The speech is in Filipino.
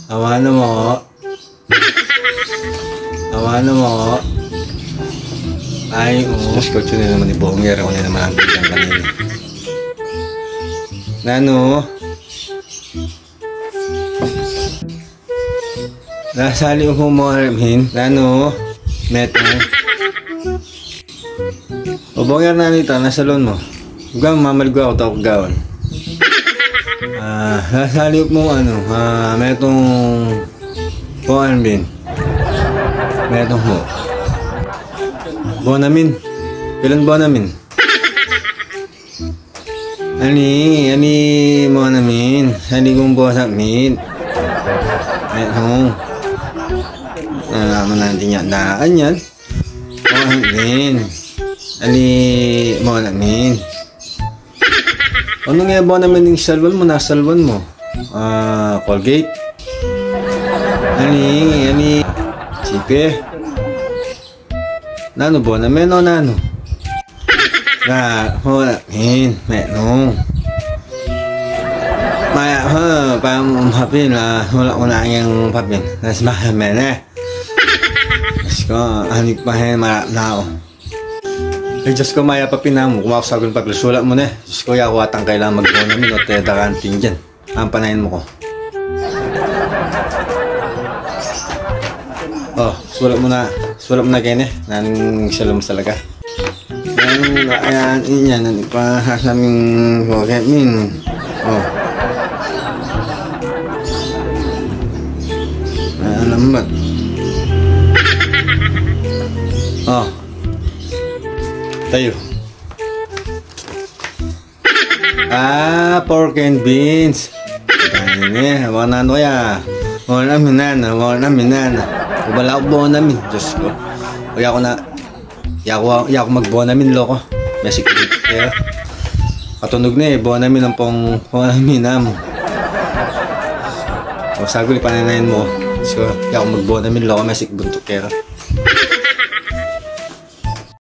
Awano mo. Awano mo. Ay, Diyos ko, yun naman ni Bonger. Ako na naman ang bilang kanina. Nano? Nasali ko mo harapin. Nano? Meto. O Bonger na nito, nasa loan mo. Huwag mamaligo ako ito ako gawin. Nasali mo metong buwan bin. Metong mo. Bonamin. Kailan bonamin? Ani bonamin. Sali kong bonamin. Metong. Naman natin yan. Daan yan. Bonamin. Ani bonamin. Ano nga ba naman yung salwan mo? Nasalwan mo? Colgate? Ani? Sipe? Nano ba naman o nano? Wala, menong. Maya, parang papin wala ko na yung papin. Nas mahamen Mas ko, anik pa marap na ako. Ay, Diyos ko, maya pa pinamo. Kung ako sagun paglusulat mo na. Diyos ko, yaku atang kailangan mag-bonamin o tayo dakanting dyan. Ang panayin mo ko. Sulat mo na kayo Nanong salam talaga. Ayan, yan. Nanipahas naming pocket min. Alam ba? Tayo. Pork and beans. Hawa na ano kaya. Hawa namin. Wala ako buwan namin. Diyos ko. Kaya ako magbuwan namin, loko. May sikit kaya. Katunog na buwan namin ang buwan namin mo. Saguli pananayin mo. Diyos ko. Kaya ako magbuwan namin, loko. May sikit buntok kaya.